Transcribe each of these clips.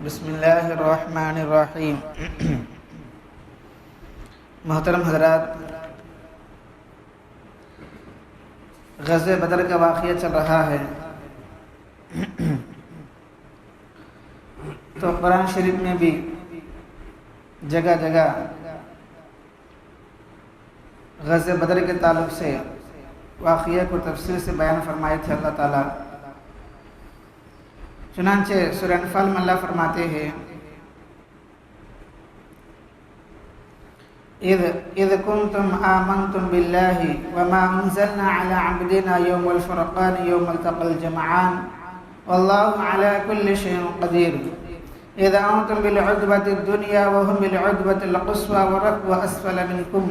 بسم اللہ الرحمن الرحیم۔ محترم حضرات، غزوہ بدر کا واقعہ چل رہا ہے تو قرآن شریف میں بھی جگہ جگہ غزوہ بدر کے تعلق سے واقعہ کو تفصیل سے بیان فرمائے تھے اللہ تعالیٰ۔ چنانچہ سورہ انفال میں اللہ فرماتے ہیں اذ کنتم آمنتم باللہ وما انزلنا على عبدنا يوم الفرقان يوم التقى الجمعان والله على كل شيء قدير اذ انتم بالعدوة الدنيا وهم بالعدوة القصوى والركب اسفل منكم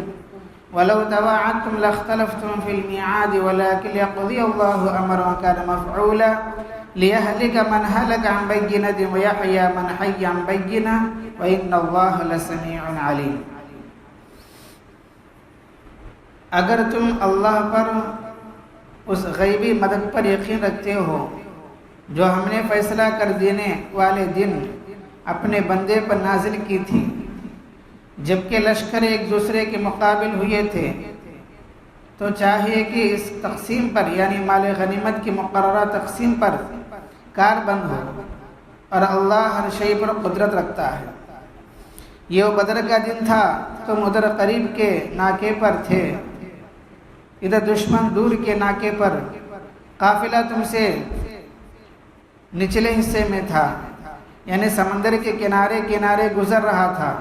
ولو تواعدتم لاختلفتم في الميعاد ولكن ليقضي الله امرا كان مفعولا ليهلك من هلك عن بينة ويحيى من حي عن بينة وإن الله لسميع عليم۔ اگر تم اللہ پر اس غیبی مدد پر یقین رکھتے ہو جو ہم نے فیصلہ کر دینے والے دن اپنے بندے پر نازل کی تھی، جبکہ لشکر ایک دوسرے کے مقابل ہوئے تھے، تو چاہیے کہ اس تقسیم پر یعنی مال غنیمت کی مقررہ تقسیم پر کار بند ہو، اور اللہ ہر شے پر قدرت رکھتا ہے۔ یہ وہ بدر کا دن تھا، تم ادھر قریب کے ناکے پر تھے، ادھر دشمن دور کے ناکے پر، قافلہ تم سے نچلے حصے میں تھا، یعنی سمندر کے کنارے کنارے گزر رہا تھا،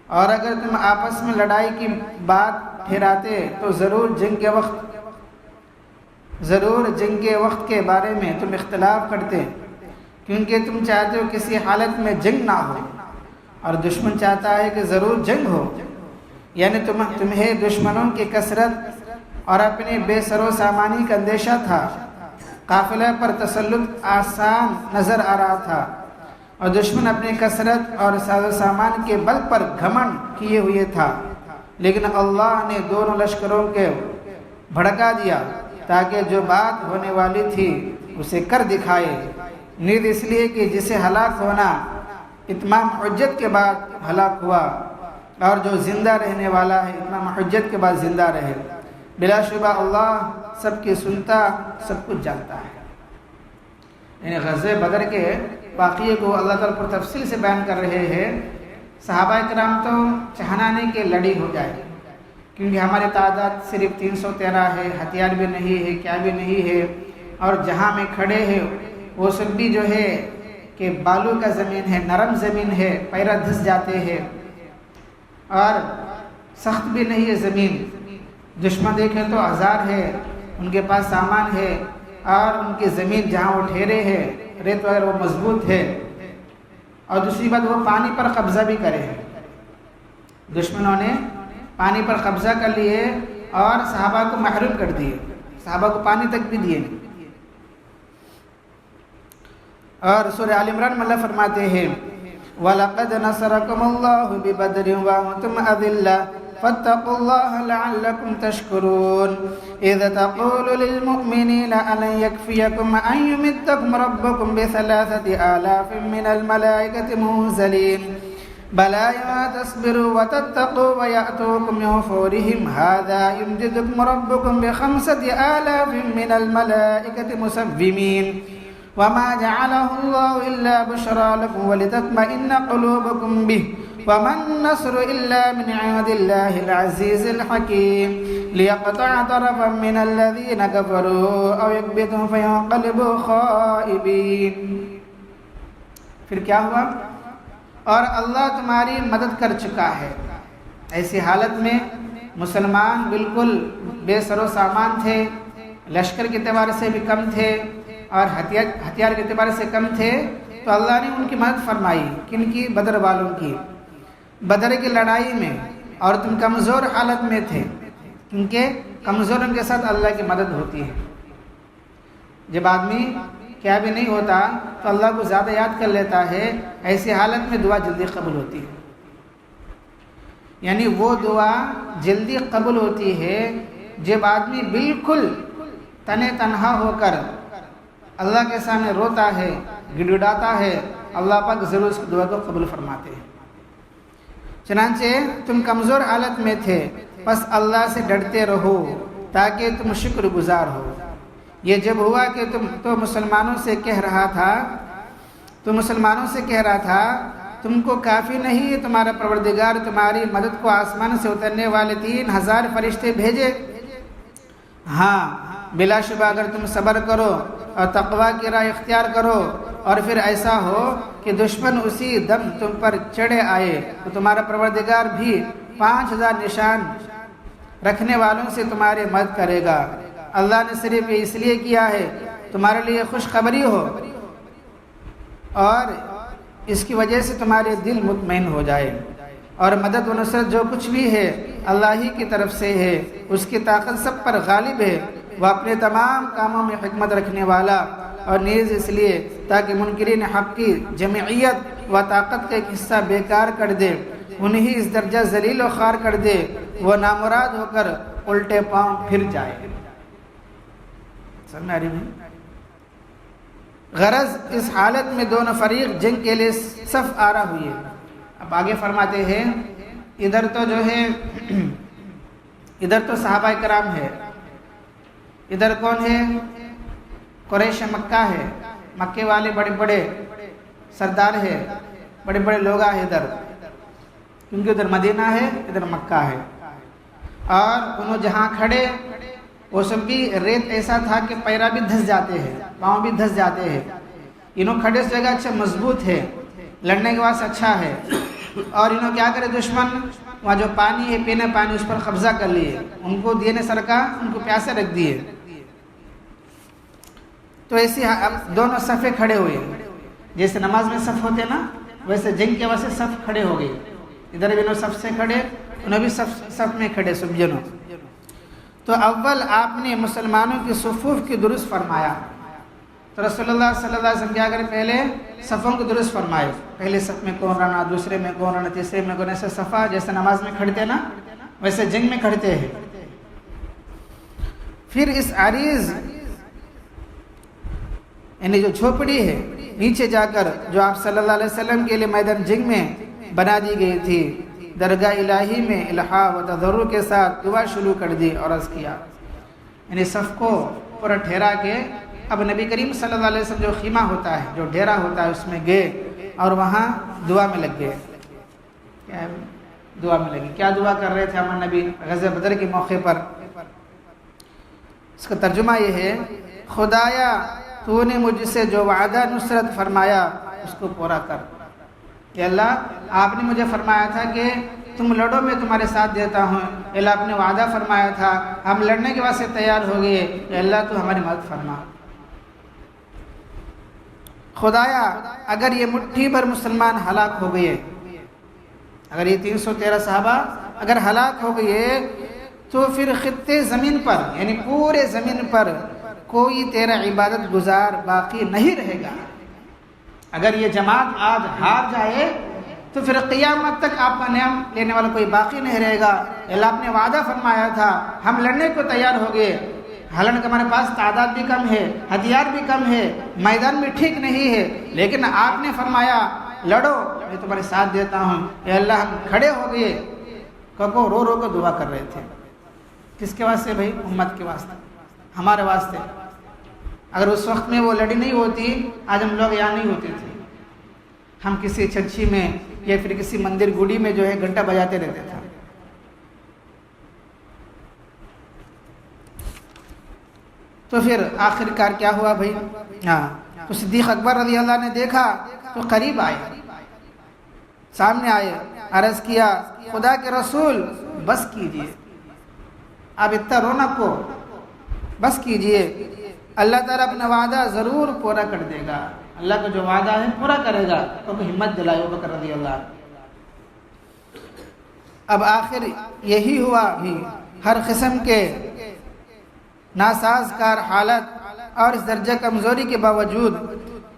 اور اگر تم آپس میں لڑائی کی بات ٹھہراتے تو ضرور جنگ کے وقت کے بارے میں تم اختلاف کرتے، کیونکہ تم چاہتے ہو کسی حالت میں جنگ نہ ہو، اور دشمن چاہتا ہے کہ ضرور جنگ ہو، یعنی تمہیں دشمنوں کی کثرت اور اپنے بے سر و سامانی کا اندیشہ تھا۔ قافلہ پر تسلط آسان نظر آ رہا تھا، اور دشمن اپنی کثرت اور ساز و سامان کے بل پر گھمنڈ کیے ہوئے تھا، لیکن اللہ نے دونوں لشکروں کے بھڑکا دیا تاکہ جو بات ہونے والی تھی اسے کر دکھائے، نیز اس لیے کہ جسے ہلاک ہونا اتمام حجت کے بعد ہلاک ہوا، اور جو زندہ رہنے والا ہے اتمام حجت کے بعد زندہ رہے۔ بلا شبہ اللہ سب کی سنتا، سب کچھ جانتا ہے۔ یعنی غزوہ بدر کے واقعے کو اللہ تعالیٰ پر تفصیل سے بیان کر رہے ہیں۔ صحابہ کرام تو چہنانے کے لڑی ہو جائے، کیونکہ ہماری تعداد صرف 313 ہے، ہتھیار بھی نہیں ہے، کیا بھی نہیں ہے، اور جہاں میں کھڑے ہیں وہ سب بھی جو ہے کہ بالو کا زمین ہے، نرم زمین ہے، پیرا دھس جاتے ہیں، اور سخت بھی نہیں ہے زمین۔ دشمن دیکھیں تو ہزار ہے، ان کے پاس سامان ہے، اور ان کی زمین جہاں وہ ٹھہرے ہیں ریت وغیرہ وہ مضبوط ہے، اور دوسری بات وہ پانی پر قبضہ بھی کرے ہیں۔ دشمنوں نے پانی پر قبضہ کر لیے اور صحابہ کو محروم کر دیے، صحابہ کو پانی تک بھی دیے نہیں۔ اور سورہ آل عمران میں اللہ فرماتے ہیں وَلَقَدْ نَصَرَكُمُ اللَّهُ بِبَدْرٍ وَأَنْتُمْ أَذِلَّةٌ فاتقوا الله لعلكم تشكرون إذ تقول للمؤمنين ألن يكفيكم أن يمدكم ربكم ب3,000 من الملائكة منزلين بلى إن تصبروا وتتقوا ويأتوكم من فورهم هذا يمددكم ربكم ب5,000 من الملائكة مسومين وما جعله الله إلا بشرى لكم ولتطمئن قلوبكم به وما النصر إلا من عند الله العزيز الحكيم ليقطع طرفا من الذين كفروا أو يكبتهم فينقلبوا خائبين۔ پھر کیا ہوا؟ اور اللہ تمہاری مدد کر چکا ہے۔ ایسی حالت میں مسلمان بالکل بے سر و سامان تھے، لشکر کے اعتبار سے بھی کم تھے، اور ہتھیار کے اعتبار سے کم تھے، تو اللہ نے ان کی مدد فرمائی۔ کن کی؟ بدر والوں کی۔ بدر کی لڑائی میں، اور تم کمزور حالت میں تھے، کیونکہ کمزوروں کے ساتھ اللہ کی مدد ہوتی ہے۔ جب آدمی کیا بھی نہیں ہوتا تو اللہ کو زیادہ یاد کر لیتا ہے، ایسی حالت میں دعا جلدی قبول ہوتی ہے۔ یعنی وہ دعا جلدی قبول ہوتی ہے جب آدمی بالکل تنہا ہو کر اللہ کے سامنے روتا ہے، گڑگڑاتا ہے، اللہ پاک ضرور اس کی دعا کو قبول فرماتے ہیں۔ چنانچہ تم کمزور حالت میں تھے، پس اللہ سے ڈرتے رہو تاکہ تم شکر گزار ہو۔ یہ جب ہوا کہ تو مسلمانوں سے کہہ رہا تھا تم کو کافی نہیں ہے تمہارا پروردگار تمہاری مدد کو آسمان سے اترنے والے 3000 فرشتے بھیجے؟ ہاں بلا شبہ اگر تم صبر کرو اور تقوی کی راہ اختیار کرو اور پھر ایسا ہو کہ دشمن اسی دم تم پر چڑھے آئے تو تمہارا پروردگار بھی 5000 نشان رکھنے والوں سے تمہاری مدد کرے گا۔ اللہ نے صرف یہ اس لیے کیا ہے تمہارے لیے خوشخبری ہو اور اس کی وجہ سے تمہارے دل مطمئن ہو جائے، اور مدد و نصرت جو کچھ بھی ہے اللہ ہی کی طرف سے ہے، اس کی طاقت سب پر غالب ہے، وہ اپنے تمام کاموں میں حکمت رکھنے والا، اور نیز اس لیے تاکہ منکرین حق کی جمعیت و طاقت کا ایک حصہ بیکار کر دے، انہیں اس درجہ ذلیل و خوار کر دے، وہ نامراد ہو کر الٹے پاؤں پھر جائے۔ سمجھ آ رہی ہے؟ غرض اس حالت میں دونوں فریق جنگ کے لیے صف آرا ہوئی ہے۔ اب آگے فرماتے ہیں ادھر تو صحابہ کرام ہے، ادھر کون ہے؟ قریش مکہ ہے، مکے والے بڑے بڑے سردار ہے، بڑے بڑے لوگ ہیں ادھر، کیونکہ ادھر مدینہ ہے ادھر مکہ ہے، اور انہوں جہاں کھڑے وہ سب بھی ریت ایسا تھا کہ پیرا بھی دھس جاتے ہیں، پاؤں بھی دھس جاتے ہیں، انہوں کھڑے اس جگہ اچھا مضبوط ہے، لڑنے کے واسطے اچھا ہے، اور انہوں کیا کرے دشمن وہاں جو پانی ہے پینے پانی اس پر قبضہ کر لیے، ان کو دیے نے سرکا، ان کو پیاسے رکھ دیے، تو ایسی اب دونوں صفیں کھڑے ہوئے، جیسے نماز میں صف ہوتے نا ویسے جنگ کے واسطے صف کھڑے ہو گئے، ادھر بھی انہوں صف سے کھڑے انہوں بھی صف میں کھڑے سب جنوں۔ تو اول آپ نے مسلمانوں کی صفوف کی درست فرمایا، تو رسول اللہ صلی اللہ علیہ وسلم کیا کرے پہلے صفوں کو درست فرمائے، پہلے صف میں کون رہنا، دوسرے میں کون رہنا، تیسرے میں کون، ایسے صفا جیسے نماز میں کھڑتے نا ویسے جنگ میں کھڑتے ہیں۔ پھر اس عریض یعنی جو جھوپڑی ہے نیچے جا کر جو آپ صلی اللہ علیہ وسلم کے لیے میدان جنگ میں بنا دی گئی تھی، درگاہ الہی میں الہا و تضرع کے ساتھ دعا شروع کر دی اور عرض کیا، یعنی صف کو پورا ٹھہرا کے اب نبی کریم صلی اللہ علیہ وسلم جو خیمہ ہوتا ہے جو ڈیرا ہوتا ہے اس میں گئے اور وہاں دعا میں لگ گئے۔ کیا دعا میں لگے، کیا دعا کر رہے تھے ہمارے نبی غزوہ بدر کے موقع پر؟ اس کا ترجمہ یہ ہے، خدایا تو نے مجھ سے جو وعدہ نصرت فرمایا اس کو پورا کر، کہ اللہ آپ نے مجھے فرمایا تھا کہ تم لڑو میں تمہارے ساتھ دیتا ہوں، اللہ آپ نے وعدہ فرمایا تھا، ہم لڑنے کے واسطے تیار ہو گئے، کہ اللہ تو ہماری مدد فرما۔ خدایا اگر یہ مٹھی بھر مسلمان ہلاک ہو گئے، اگر یہ 313 صحابہ اگر ہلاک ہو گئے تو پھر خطے زمین پر یعنی پورے زمین پر کوئی تیرا عبادت گزار باقی نہیں رہے گا۔ اگر یہ جماعت آج ہار جائے تو پھر قیامت تک آپ کا نام لینے والا کوئی باقی نہیں رہے گا۔ اللہ آپ نے وعدہ فرمایا تھا، ہم لڑنے کو تیار ہو گئے، حالانکہ ہمارے پاس تعداد بھی کم ہے، ہتھیار بھی کم ہے، میدان بھی ٹھیک نہیں ہے، لیکن آپ نے فرمایا لڑو میں تمہارے ساتھ دیتا ہوں۔ اے اللہ ہم کھڑے ہو گئے، کو رو رو کر دعا کر رہے تھے، کس کے واسطے بھائی؟ امت کے واسطے، ہمارے واسطے۔ اگر اس وقت میں وہ لڑی نہیں ہوتی آج ہم لوگ یہاں نہیں ہوتے تھے، ہم کسی چرچی میں یا پھر کسی مندر گڑی میں جو ہے گھنٹہ بجاتے رہتے تھے۔ تو پھر آخر کار کیا ہوا بھائی؟ تو صدیق اکبر رضی اللہ نے دیکھا تو قریب آئے، سامنے آئے، عرض کیا خدا کے رسول بس کیجئے، آپ اتنا رونق کو بس کیجئے، اللہ تعالیٰ اپنا وعدہ ضرور پورا کر دے گا، اللہ کا جو وعدہ ہے پورا کرے گا۔ تو ہمت دلائے ابوبکر رضی اللہ عنہ۔ اب آخر یہی ہوا بھی، ہر قسم کے ناسازگار حالت اور اس درجہ کمزوری کے باوجود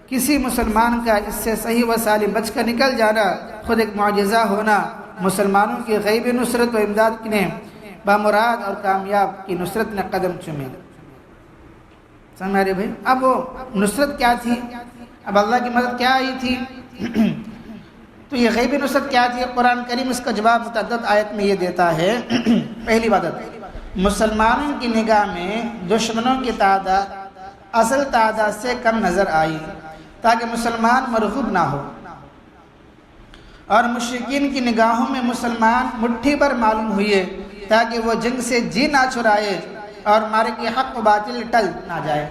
کسی مسلمان کا اس سے صحیح و سالم بچ کر نکل جانا خود ایک معجزہ ہونا، مسلمانوں کی غیبی نصرت و امداد نے بامراد اور کامیاب کی نصرت نے قدم چومے۔ سمجھ آ رہی بھائی؟ اب وہ نصرت کیا تھی، اب اللہ کی مدد کیا آئی تھی؟ تو یہ غیبی نصرت کیا تھی؟ قرآن کریم اس کا جواب متعدد آیت میں یہ دیتا ہے۔ پہلی بات، مسلمانوں کی نگاہ میں دشمنوں کی تعداد اصل تعداد سے کم نظر آئی تاکہ مسلمان مرغوب نہ ہو، اور مشرکین کی نگاہوں میں مسلمان مٹھی پر معلوم ہوئے تاکہ وہ جنگ سے جی نہ چھڑائے اور مارے کہ حق و باطل ٹل نہ جائے۔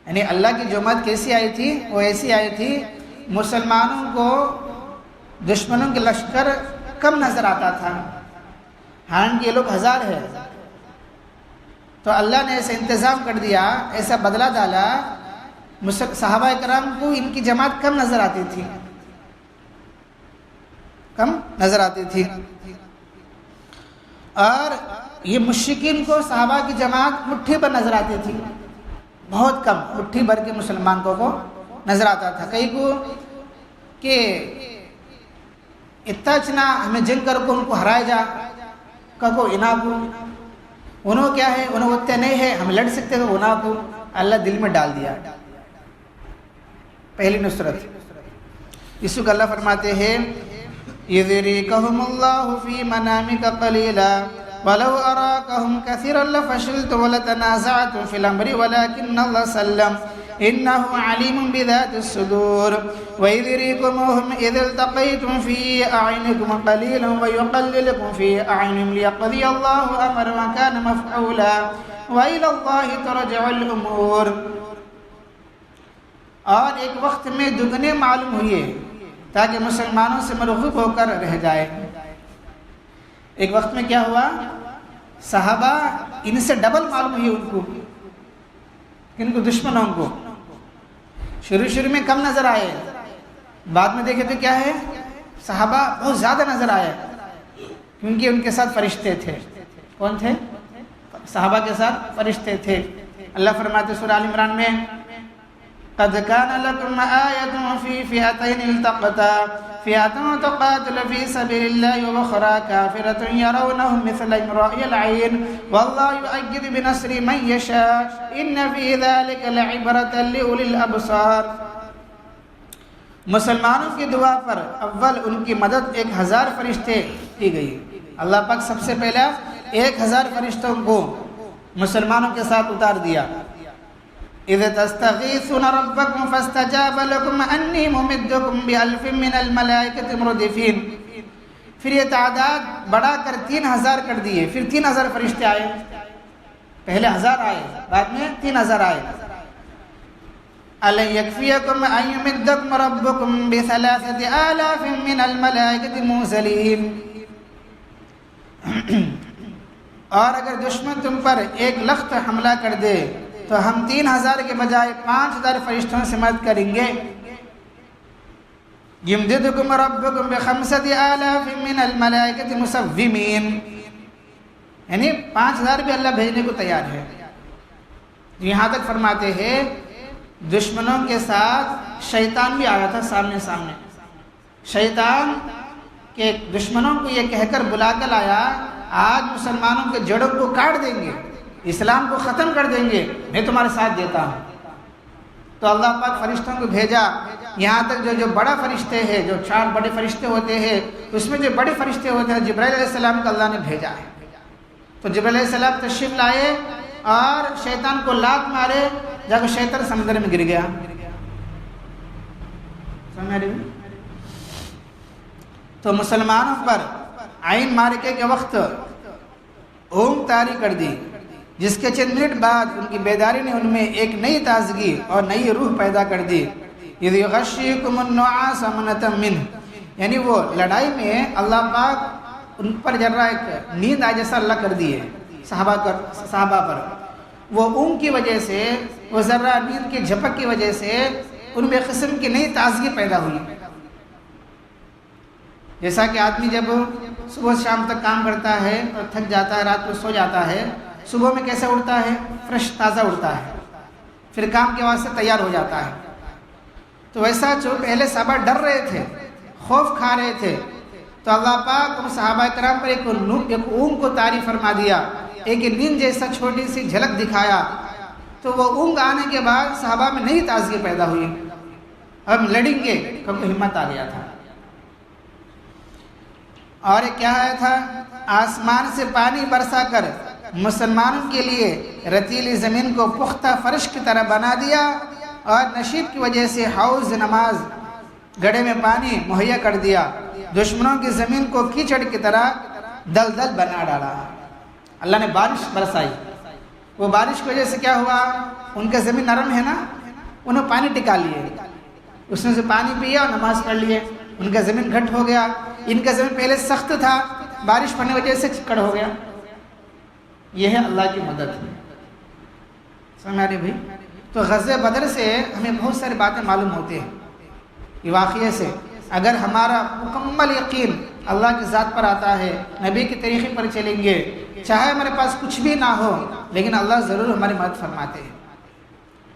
یعنی اللہ کی جو مدد کیسی آئی تھی؟ وہ ایسی آئی تھی مسلمانوں کو دشمنوں کے لشکر کم نظر آتا تھا، حالانکہ یہ لوگ ہزار ہے، تو اللہ نے ایسا انتظام کر دیا، ایسا بدلہ ڈالا، صحابہ کرام کو ان کی جماعت کم نظر آتی تھی، کم نظر آتی تھی، اور یہ مشرکین کو صحابہ کی جماعت مٹھی پر نظر آتی تھی، بہت کم، مٹھی بھر کے مسلمان کو نظر آتا تھا۔ کئی کو کہ اتنا چنا ہمیں جنگ کر کو ان کو ہرائے جا کو انا کو، انہوں کیا ہے، انہوں اتنے نہیں ہے ہم لڑ سکتے تو انا کو اللہ دل میں ڈال دیا۔ پہلی نصرت اس کو اللہ فرماتے ہیں یذریکہم اللہ فی منامک قلیلا ولو اراکہم کثیرا لفشلتم ولتنازعتم فی الامر ولکن اللہ سلم انہ علیم بذات الصدور وَإِذْ يُرِيكُمُوهُمْ إِذِ الْتَقَيْتُمْ فِي أَعْيُنِكُمْ قَلِيلًا وَيُقَلِّلُكُمْ فِي أَعْيُنِهِمْ لِيَقْضِيَ اللَّهُ أَمْرًا وَكَانَ مَفْعُولًا وَإِلَى اللَّهِ تُرْجَعُ الْأُمُورُ۔ اور ایک وقت میں دگنے معلوم ہوئے تاکہ مسلمانوں سے مرغوب ہو کر رہ جائے۔ ایک وقت میں کیا ہوا؟ صحابہ ان سے ڈبل معلوم ہوئی ان کو، کن کو؟ دشمنوں کو۔ شروع میں کم نظر آئے، بعد میں دیکھے تو کیا ہے، صحابہ بہت زیادہ نظر آئے، کیونکہ ان کے ساتھ فرشتے تھے۔ کون تھے؟ صحابہ کے ساتھ فرشتے تھے۔ اللہ فرماتے سورہ آل عمران میں قد كان لكم آية في فئتين التقتا فئة تقاتل في سبيل الله وأخرى كافرة يرونهم مثلهم رأي العين والله يؤيد بنصره من يشاء إن في ذلك لعبرة لأولي الأبصار۔ مسلمانوں کی دعا پر اول ان کی مدد 1000 فرشتے کی گئی۔ اللہ پاک سب سے پہلا 1000 فرشتوں کو مسلمانوں کے ساتھ اتار دیا۔ اذ تستغیثون ربکم فاستجاب لکم انی ممدکم بألف من الملائکۃ مردفین۔ پھر یہ تعداد بڑھا کر 3000 کر دیے، پھر 3000 فرشتے آئے، پہلے 1000 آئے، بعد میں 3000 آئے۔ أَلَنْ يَكْفِيَكُمْ أَنْ يُمِدَّكُمْ رَبُّكُمْ بِثَلَاثَةِ آلَافٍ مِّنَ الْمَلَائِكَةِ مُنزَلِينَ۔ اور اگر دشمن تم پر ایک لخت حملہ کر دے تو ہم 3000 کے بجائے 5000 فرشتوں سے مدد کریں گے۔ یمددکم ربکم بخمسۃ آلاف من الملائکۃ مسومین، یعنی 5000 بھی اللہ بھیجنے کو تیار ہے۔ یہاں تک فرماتے ہیں دشمنوں کے ساتھ شیطان بھی آیا تھا سامنے سامنے۔ شیطان کے دشمنوں کو یہ کہہ کر بلا کر آیا آج مسلمانوں کے جڑوں کو کاٹ دیں گے، اسلام کو ختم کر دیں گے، میں تمہارے ساتھ دیتا ہوں۔ تو اللہ پاک فرشتوں کو بھیجا، یہاں تک جو بڑا فرشتے ہیں، جو 4 بڑے فرشتے ہوتے ہیں، اس میں جو بڑے فرشتے ہوتے ہیں جبرائیل علیہ السلام کو اللہ نے بھیجا ہے۔ تو جبرائیل علیہ السلام تشریف لائے اور شیطان کو لات مارے، جب شیطان سمندر میں گر گیا۔ سمجھ رہے ہیں؟ تو مسلمانوں پر عین معرکے کے وقت اونگ طاری کر دی، جس کے چند منٹ بعد ان کی بیداری نے ان میں ایک نئی تازگی اور نئی روح پیدا کر دی۔ اِذْ يُغَشِّيكُمُ النُّعَاسَ أَمَنَةً مِّنْهُ، یعنی وہ لڑائی میں اللہ پاک ان پر ذرا ایک نیند آئے جیسا اللہ کر دیے صحابہ پر۔ وہ اونگ کی وجہ سے، وہ ذرا نیند کی جھپک کی وجہ سے ان میں قسم کی نئی تازگی پیدا ہوئی۔ جیسا کہ آدمی جب صبح شام تک کام کرتا ہے اور تھک جاتا ہے، رات کو سو جاتا ہے، صبح میں کیسے اٹھتا ہے؟ فریش، تازہ اٹھتا ہے، پھر کام کے واسطے تیار ہو جاتا ہے۔ تو ویسا جو پہلے صحابہ ڈر رہے تھے، خوف کھا رہے تھے، تو اللہ پاک ان صحابہ کرام پر ایک اونگ کو طاری فرما دیا، ایک نیند جیسا چھوٹی سی جھلک دکھایا، تو وہ اونگ آنے کے بعد صحابہ میں نئی تازگی پیدا ہوئی، ہم لڑیں گے، کیونکہ ہمت آ گیا تھا۔ اور کیا آیا تھا؟ آسمان سے پانی برسا کر مسلمانوں کے لیے رتیلی زمین کو پختہ فرش کی طرح بنا دیا، اور نشیب کی وجہ سے حوض نماز گڑھے میں پانی مہیا کر دیا، دشمنوں کی زمین کو کیچڑ کی طرح دلدل بنا ڈالا۔ اللہ نے بارش برسائی، وہ بارش کی وجہ سے کیا ہوا؟ ان کا زمین نرم ہے نا، انہوں پانی ٹکا لیے، اس نے سے پانی پیا اور نماز پڑھ لیے، ان کا زمین گھٹ ہو گیا۔ ان کا زمین پہلے سخت تھا، بارش پڑنے کی وجہ سے چکڑ ہو گیا۔ یہ ہے اللہ کی مدد، سمجھ آ رہی بھائی؟ تو غزوہ بدر سے ہمیں بہت ساری باتیں معلوم ہوتی ہیں یہ واقعے سے۔ اگر ہمارا مکمل یقین اللہ کی ذات پر آتا ہے، نبی کے طریقے پر چلیں گے، چاہے ہمارے پاس کچھ بھی نہ ہو لیکن اللہ ضرور ہماری مدد فرماتے ہیں۔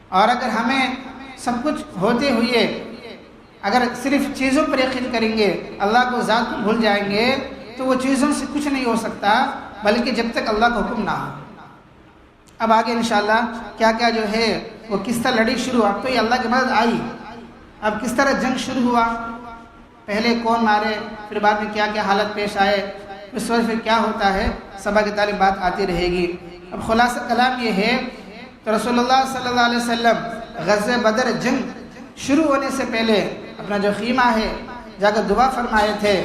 اور اگر ہمیں سب کچھ ہوتے ہوئے اگر صرف چیزوں پر یقین کریں گے، اللہ کو ذات کو بھول جائیں گے، تو وہ چیزوں سے کچھ نہیں ہو سکتا، بلکہ جب تک اللہ کا حکم نہ ہو۔ اب آگے انشاءاللہ کیا کیا جو ہے وہ کس طرح لڑائی شروع، اب تو یہ اللہ کی مدد آئی، اب کس طرح جنگ شروع ہوا، پہلے کون مارے، پھر بعد میں کیا کیا حالت پیش آئے، اس وقت پھر کیا ہوتا ہے، سبا کی تعلیم بات آتی رہے گی۔ اب خلاصہ کلام یہ ہے، تو رسول اللہ صلی اللہ علیہ وسلم غزوہ بدر جنگ شروع ہونے سے پہلے اپنا جو خیمہ ہے جا کر دعا فرمائے تھے،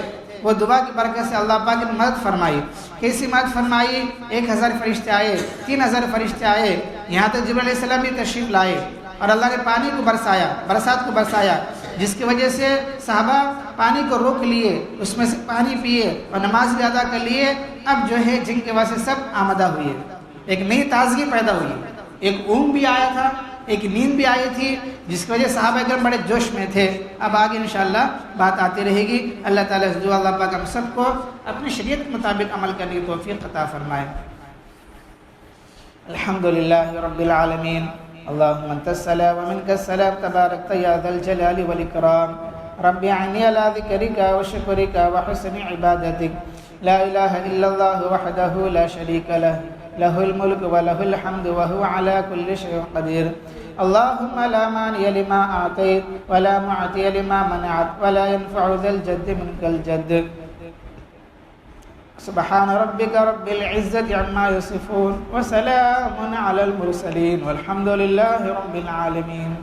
وہ دعا کی برکت سے اللہ پاک نے مدد فرمائی۔ کیسی مدد فرمائی؟ 1000 فرشتے آئے، 3000 فرشتے آئے، یہاں تک جبرائیل علیہ السلام بھی تشریف لائے، اور اللہ نے پانی کو برسایا، برسات کو برسایا، جس کی وجہ سے صحابہ پانی کو روک لیے، اس میں سے پانی پیے اور نماز بھی ادا کر لیے۔ اب جو ہے جنگ کے واسطے سب آمدہ ہوئے، ایک نئی تازگی پیدا ہوئی، ایک اونگ بھی آیا تھا، ایک نیند بھی آئی تھی، جس کی وجہ سے صحابہ اکرام بڑے جوش میں تھے۔ اب آگے انشاءاللہ بات آتی رہے گی۔ اللہ تعالیٰ سے دعا اللہ پاک ہم سب کو اپنی شریعت کے مطابق عمل کرنے کی توفیق عطا فرمائے۔ الحمدللہ رب العالمین، اللہم انت السلام ومنک السلام، تبارکت یا ذا الجلال والاکرام، رب اعنی علی ذکرک وشکرک وحسن عبادتک، لا الہ الا اللہ وحدہ لا شریک لہ، لہ الملک ولہ الحمد وہو علی کل شیء قدیر۔ اللہم لا مانع لما اعطیت ولا معطی لما منعت ولا ينفع ذا الجد منک الجد۔ سبحان ربک رب العزة عما یصفون وسلام علی المرسلین والحمد للہ رب العالمین۔